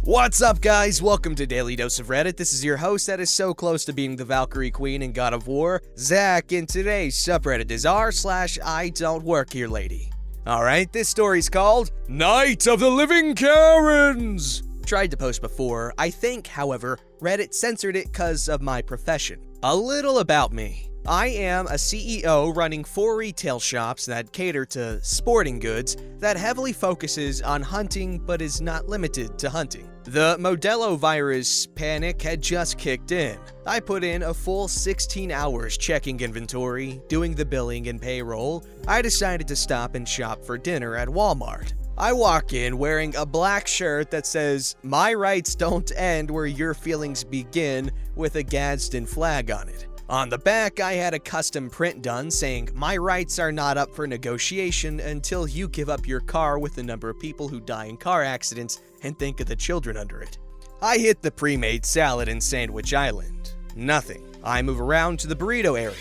What's up, guys? Welcome to Daily Dose of Reddit. This is your host that is so close to being the Valkyrie Queen in God of War, Zach, and today's subreddit is r/IDontWorkHereLady. Alright, this story's called Night of the Living Karens! Tried to post before. I think, however, Reddit censored it because of my profession. A little about me. I am a CEO running 4 retail shops that cater to sporting goods that heavily focuses on hunting but is not limited to hunting. The Modelo virus panic had just kicked in. I put in a full 16 hours checking inventory, doing the billing and payroll. I decided to stop and shop for dinner at Walmart. I walk in wearing a black shirt that says, "My rights don't end where your feelings begin," with a Gadsden flag on it. On the back, I had a custom print done saying, "My rights are not up for negotiation until you give up your car with the number of people who die in car accidents and think of the children under it." I hit the pre-made salad in Sandwich Island. Nothing. I move around to the burrito area.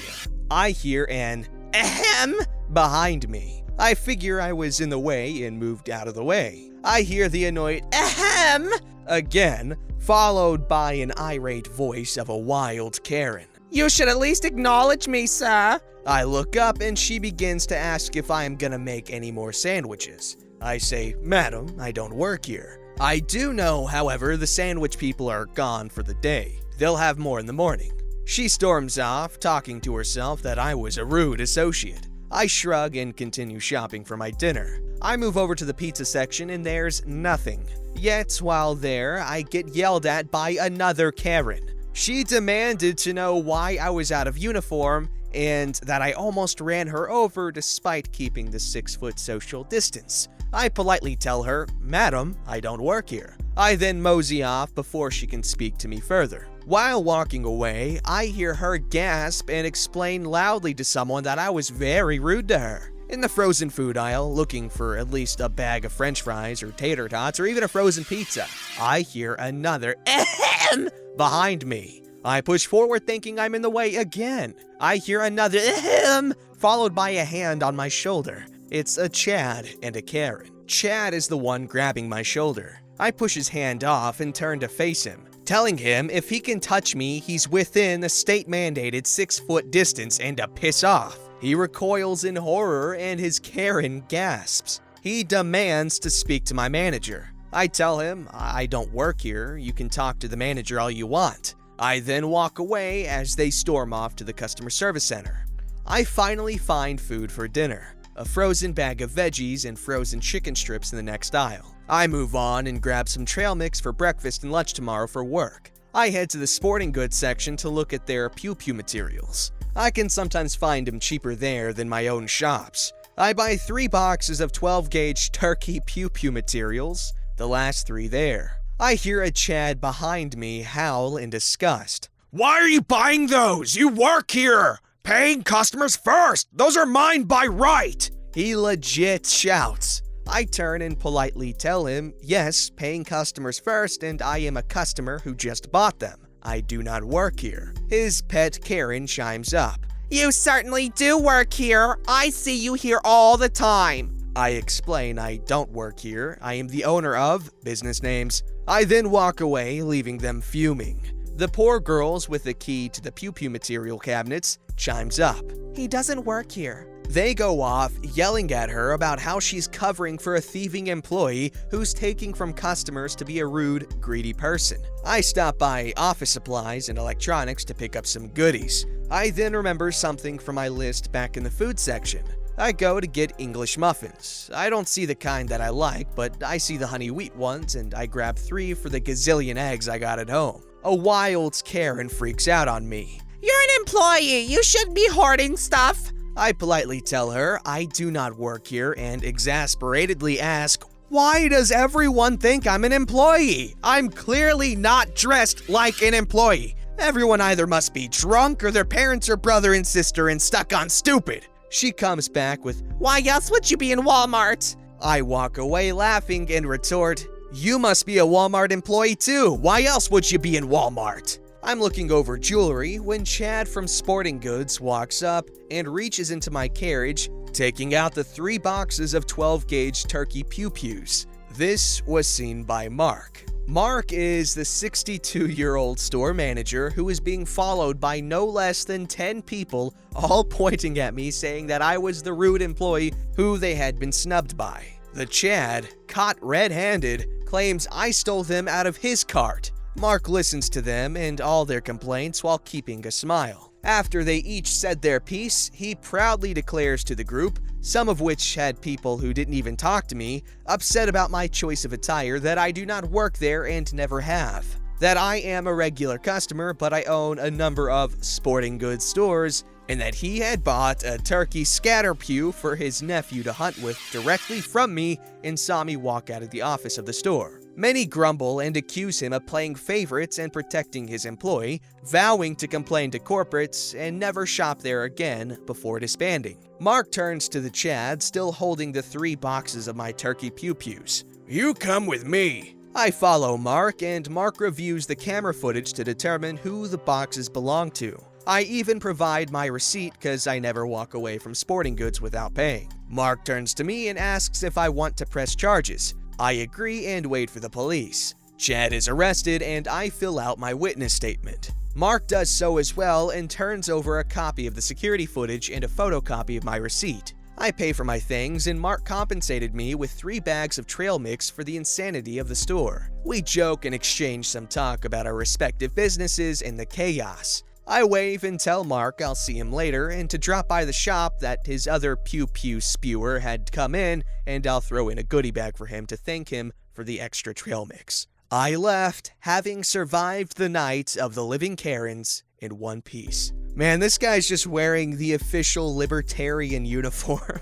I hear an ahem behind me. I figure I was in the way and moved out of the way. I hear the annoyed ahem again, followed by an irate voice of a wild Karen. "You should at least acknowledge me, sir." I look up and she begins to ask if I am gonna make any more sandwiches. I say, "Madam, I don't work here." I do know, however, the sandwich people are gone for the day. They'll have more in the morning. She storms off, talking to herself that I was a rude associate. I shrug and continue shopping for my dinner. I move over to the pizza section and there's nothing. Yet, while there, I get yelled at by another Karen. She demanded to know why I was out of uniform and that I almost ran her over despite keeping the 6-foot social distance. I politely tell her, "Madam, I don't work here." I then mosey off before she can speak to me further. While walking away, I hear her gasp and explain loudly to someone that I was very rude to her. In the frozen food aisle, looking for at least a bag of french fries or tater tots or even a frozen pizza, I hear another ahem behind me. I push forward thinking I'm in the way again. I hear another ahem, followed by a hand on my shoulder. It's a Chad and a Karen. Chad is the one grabbing my shoulder. I push his hand off and turn to face him, telling him if he can touch me, he's within the state-mandated 6-foot distance and to piss off. He recoils in horror and his Karen gasps. He demands to speak to my manager. I tell him, "I don't work here, you can talk to the manager all you want." I then walk away as they storm off to the customer service center. I finally find food for dinner. A frozen bag of veggies and frozen chicken strips in the next aisle. I move on and grab some trail mix for breakfast and lunch tomorrow for work. I head to the sporting goods section to look at their pew-pew materials. I can sometimes find them cheaper there than my own shops. I buy 3 boxes of 12-gauge turkey pew-pew materials, the last 3 there. I hear a Chad behind me howl in disgust. "Why are you buying those? You work here! Paying customers first! Those are mine by right!" He legit shouts. I turn and politely tell him, yes, paying customers first, and I am a customer who just bought them. I do not work here. His pet Karen chimes up. "You certainly do work here. I see you here all the time." I explain I don't work here. I am the owner of business names. I then walk away, leaving them fuming. The poor girls with the key to the pew-pew material cabinets chimes up. "He doesn't work here." They go off, yelling at her about how she's covering for a thieving employee who's taking from customers to be a rude, greedy person. I stop by office supplies and electronics to pick up some goodies. I then remember something from my list back in the food section. I go to get English muffins. I don't see the kind that I like, but I see the honey wheat ones, and I grab 3 for the gazillion eggs I got at home. A wild Karen freaks out on me. "You're an employee. You shouldn't be hoarding stuff." I politely tell her I do not work here and exasperatedly ask, why does everyone think I'm an employee? I'm clearly not dressed like an employee. Everyone either must be drunk or their parents are brother and sister and stuck on stupid. She comes back with, "Why else would you be in Walmart?" I walk away laughing and retort, "You must be a Walmart employee too. Why else would you be in Walmart?" I'm looking over jewelry when Chad from Sporting Goods walks up and reaches into my carriage, taking out the 3 boxes of 12-gauge turkey pew-pews. This was seen by Mark. Mark is the 62-year-old store manager who is being followed by no less than 10 people, all pointing at me saying that I was the rude employee who they had been snubbed by. The Chad, caught red-handed, claims I stole them out of his cart. Mark listens to them and all their complaints while keeping a smile. After they each said their piece, he proudly declares to the group, some of which had people who didn't even talk to me, upset about my choice of attire, that I do not work there and never have. That I am a regular customer, but I own a number of sporting goods stores, and that he had bought a turkey scatter pew for his nephew to hunt with directly from me and saw me walk out of the office of the store. Many grumble and accuse him of playing favorites and protecting his employee, vowing to complain to corporates and never shop there again before disbanding. Mark turns to the Chad, still holding the 3 boxes of my turkey pew-pews. You come with me. I follow Mark, and Mark reviews the camera footage to determine who the boxes belong to. I even provide my receipt because I never walk away from sporting goods without paying. Mark turns to me and asks if I want to press charges. I agree and wait for the police. Chad is arrested and I fill out my witness statement. Mark does so as well and turns over a copy of the security footage and a photocopy of my receipt. I pay for my things and Mark compensated me with 3 bags of trail mix for the insanity of the store. We joke and exchange some talk about our respective businesses and the chaos. I wave and tell Mark I'll see him later and to drop by the shop, that his other pew-pew spewer had come in, and I'll throw in a goodie bag for him to thank him for the extra trail mix. I left, having survived the night of the living Karens in one piece. Man, this guy's just wearing the official libertarian uniform.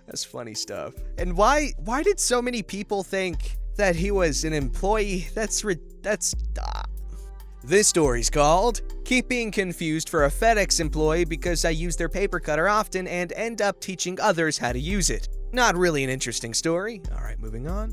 That's funny stuff. And why did so many people think that he was an employee? This story's called Keeping Confused for a FedEx Employee Because I Use Their Paper Cutter Often and End Up Teaching Others How to Use It. Not really an interesting story. Alright, moving on.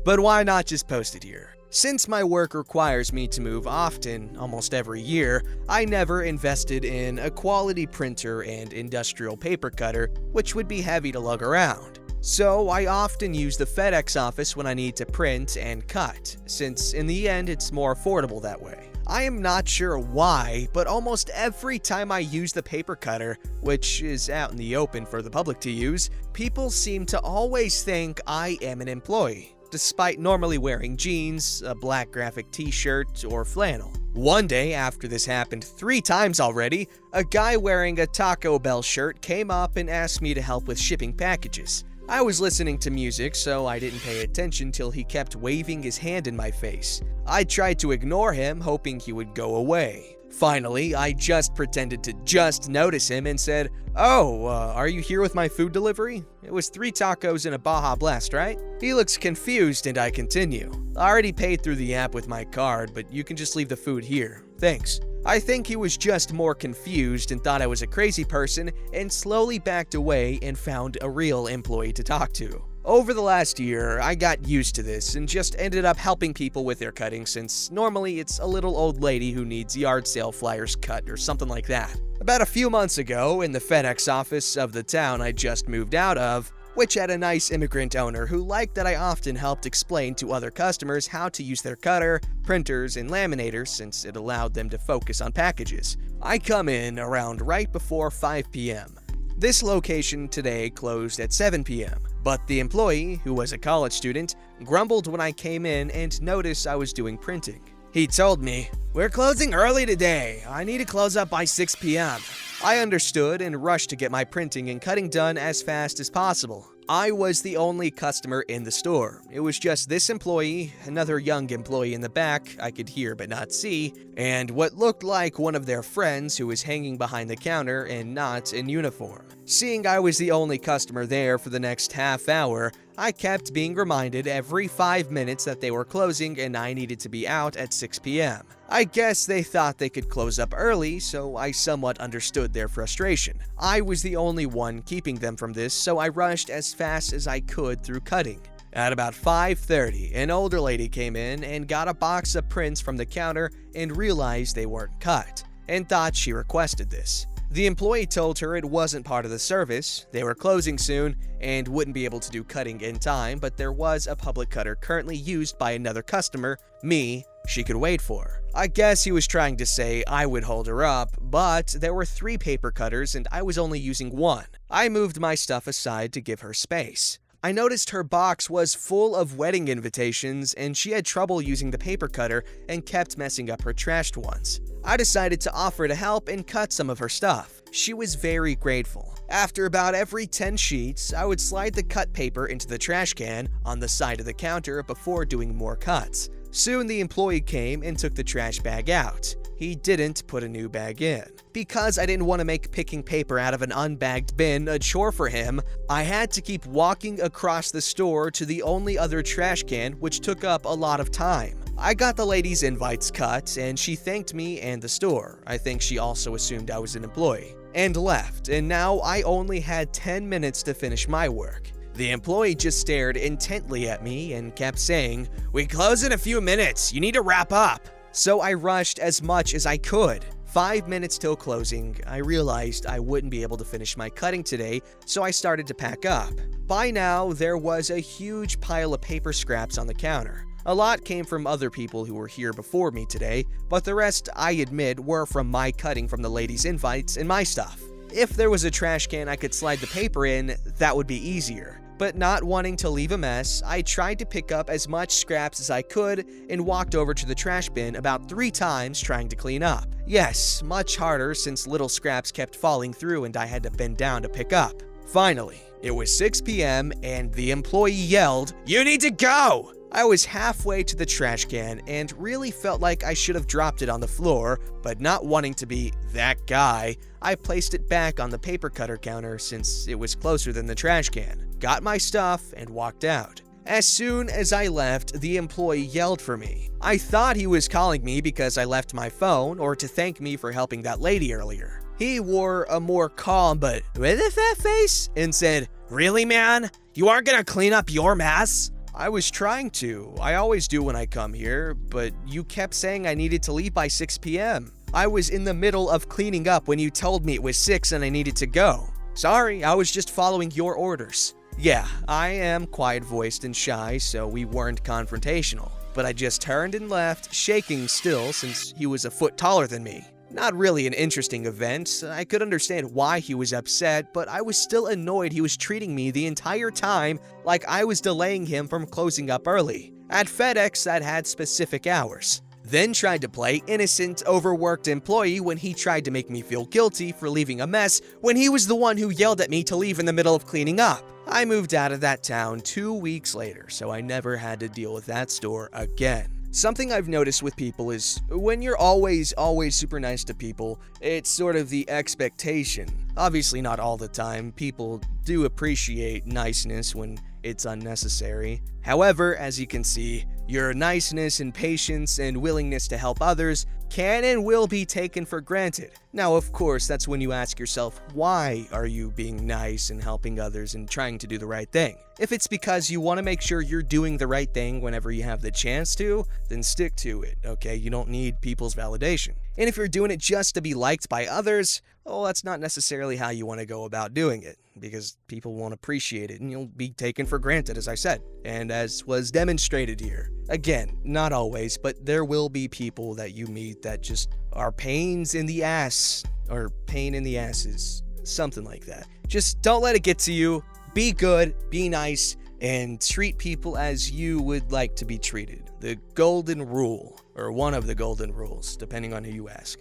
But why not just post it here? Since my work requires me to move often, almost every year, I never invested in a quality printer and industrial paper cutter, which would be heavy to lug around. So I often use the FedEx office when I need to print and cut, since in the end it's more affordable that way. I am not sure why, but almost every time I use the paper cutter, which is out in the open for the public to use, people seem to always think I am an employee, despite normally wearing jeans, a black graphic t-shirt, or flannel. One day, after this happened 3 times already, a guy wearing a Taco Bell shirt came up and asked me to help with shipping packages. I was listening to music, so I didn't pay attention till he kept waving his hand in my face. I tried to ignore him, hoping he would go away. Finally, I just pretended to just notice him and said, "Oh, are you here with my food delivery? It was 3 tacos and a Baja Blast, right?" He looks confused and I continue. "I already paid through the app with my card, but you can just leave the food here. Thanks." I think he was just more confused and thought I was a crazy person and slowly backed away and found a real employee to talk to. Over the last year, I got used to this and just ended up helping people with their cutting, since normally it's a little old lady who needs yard sale flyers cut or something like that. About a few months ago, in the FedEx office of the town I just moved out of, which had a nice immigrant owner who liked that I often helped explain to other customers how to use their cutter, printers, and laminators since it allowed them to focus on packages. I come in around right before 5 p.m. This location today closed at 7 p.m., but the employee, who was a college student, grumbled when I came in and noticed I was doing printing. He told me, "We're closing early today. I need to close up by 6 p.m. I understood and rushed to get my printing and cutting done as fast as possible. I was the only customer in the store. It was just this employee, another young employee in the back I could hear but not see, and what looked like one of their friends who was hanging behind the counter and not in uniform. Seeing I was the only customer there for the next half hour, I kept being reminded every 5 minutes that they were closing and I needed to be out at 6 p.m. I guess they thought they could close up early, so I somewhat understood their frustration. I was the only one keeping them from this, so I rushed as fast as I could through cutting. At about 5:30, an older lady came in and got a box of prints from the counter and realized they weren't cut, and thought she requested this. The employee told her it wasn't part of the service, they were closing soon, and wouldn't be able to do cutting in time, but there was a public cutter currently used by another customer, me, she could wait for. I guess he was trying to say I would hold her up, but there were 3 paper cutters and I was only using 1. I moved my stuff aside to give her space. I noticed her box was full of wedding invitations and she had trouble using the paper cutter and kept messing up her trashed ones. I decided to offer to help and cut some of her stuff. She was very grateful. After about every 10 sheets, I would slide the cut paper into the trash can on the side of the counter before doing more cuts. Soon the employee came and took the trash bag out. He didn't put a new bag in. Because I didn't want to make picking paper out of an unbagged bin a chore for him, I had to keep walking across the store to the only other trash can, which took up a lot of time. I got the lady's invites cut, and she thanked me and the store. I think she also assumed I was an employee, and left, and now I only had 10 minutes to finish my work. The employee just stared intently at me and kept saying, "We close in a few minutes, you need to wrap up." So I rushed as much as I could. 5 minutes till closing, I realized I wouldn't be able to finish my cutting today, so I started to pack up. By now, there was a huge pile of paper scraps on the counter. A lot came from other people who were here before me today, but the rest, I admit, were from my cutting from the lady's invites and my stuff. If there was a trash can I could slide the paper in, that would be easier. But not wanting to leave a mess, I tried to pick up as much scraps as I could and walked over to the trash bin about 3 times trying to clean up. Yes, much harder since little scraps kept falling through and I had to bend down to pick up. Finally, it was 6 p.m. and the employee yelled, "You need to go!" I was halfway to the trash can and really felt like I should have dropped it on the floor, but not wanting to be that guy, I placed it back on the paper cutter counter since it was closer than the trash can, got my stuff, and walked out. As soon as I left, the employee yelled for me. I thought he was calling me because I left my phone or to thank me for helping that lady earlier. He wore a more calm but with a fat face and said, "Really, man? You aren't gonna clean up your mess?" I was trying to. I always do when I come here, but you kept saying I needed to leave by 6 p.m. I was in the middle of cleaning up when you told me it was 6 and I needed to go. Sorry, I was just following your orders. Yeah, I am quiet-voiced and shy, so we weren't confrontational. But I just turned and left, shaking still since he was a foot taller than me. Not really an interesting event. I could understand why he was upset, but I was still annoyed he was treating me the entire time like I was delaying him from closing up early. At FedEx, that had specific hours. Then tried to play innocent, overworked employee when he tried to make me feel guilty for leaving a mess when he was the one who yelled at me to leave in the middle of cleaning up. I moved out of that town 2 weeks later, so I never had to deal with that store again. Something I've noticed with people is when you're always super nice to people, it's sort of the expectation. Obviously not all the time, people do appreciate niceness when it's unnecessary. However, as you can see, your niceness and patience and willingness to help others can and will be taken for granted. Now, of course, that's when you ask yourself, why are you being nice and helping others and trying to do the right thing? If it's because you want to make sure you're doing the right thing whenever you have the chance to, then stick to it, okay? You don't need people's validation. And if you're doing it just to be liked by others, well, that's not necessarily how you want to go about doing it, because people won't appreciate it and you'll be taken for granted, as I said, and as was demonstrated here. Again, not always, but there will be people that you meet that just are pains in the ass, or pain in the asses, something like that. Just don't let it get to you. Be good, be nice, and treat people as you would like to be treated. The golden rule, or one of the golden rules, depending on who you ask.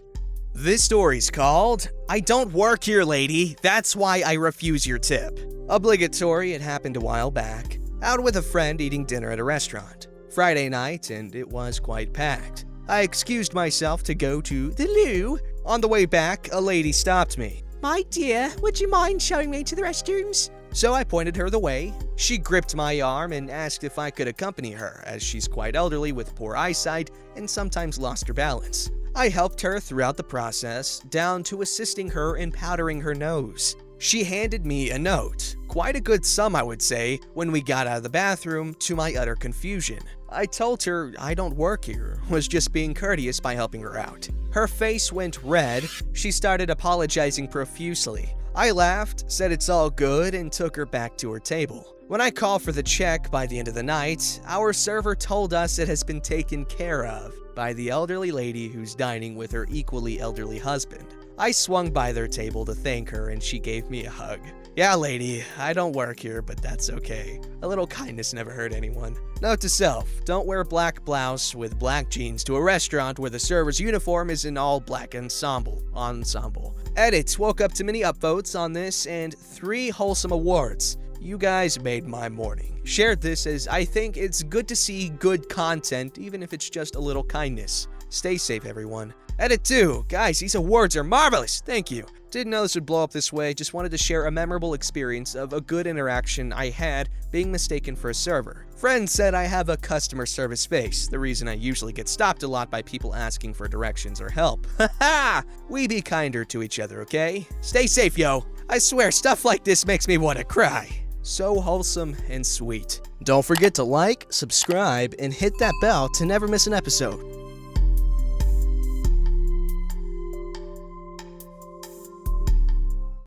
This story's called, "I Don't Work Here, Lady, That's Why I Refuse Your Tip." Obligatory, it happened a while back. Out with a friend eating dinner at a restaurant. Friday night, and it was quite packed. I excused myself to go to the loo. On the way back, a lady stopped me. "My dear, would you mind showing me to the restrooms?" So I pointed her the way. She gripped my arm and asked if I could accompany her, as she's quite elderly with poor eyesight and sometimes lost her balance. I helped her throughout the process, down to assisting her in powdering her nose. She handed me a note. Quite a good sum, I would say, when we got out of the bathroom, to my utter confusion. I told her I don't work here, was just being courteous by helping her out. Her face went red. She started apologizing profusely. I laughed, said it's all good, and took her back to her table. When I called for the check by the end of the night, our server told us it has been taken care of by the elderly lady who's dining with her equally elderly husband. I swung by their table to thank her, and she gave me a hug. Yeah, lady, I don't work here, but that's okay. A little kindness never hurt anyone. Note to self, don't wear black blouse with black jeans to a restaurant where the server's uniform is an all black ensemble. Edit, woke up to many upvotes on this and 3 wholesome awards. You guys made my morning. Shared this as I think it's good to see good content, even if it's just a little kindness. Stay safe, everyone. Edit 2. Guys, these awards are marvelous. Thank you. Didn't know this would blow up this way, just wanted to share a memorable experience of a good interaction I had being mistaken for a server. Friend said I have a customer service face, the reason I usually get stopped a lot by people asking for directions or help. Haha! We be kinder to each other, okay? Stay safe, yo. I swear, stuff like this makes me want to cry. So wholesome and sweet. Don't forget to like, subscribe, and hit that bell to never miss an episode.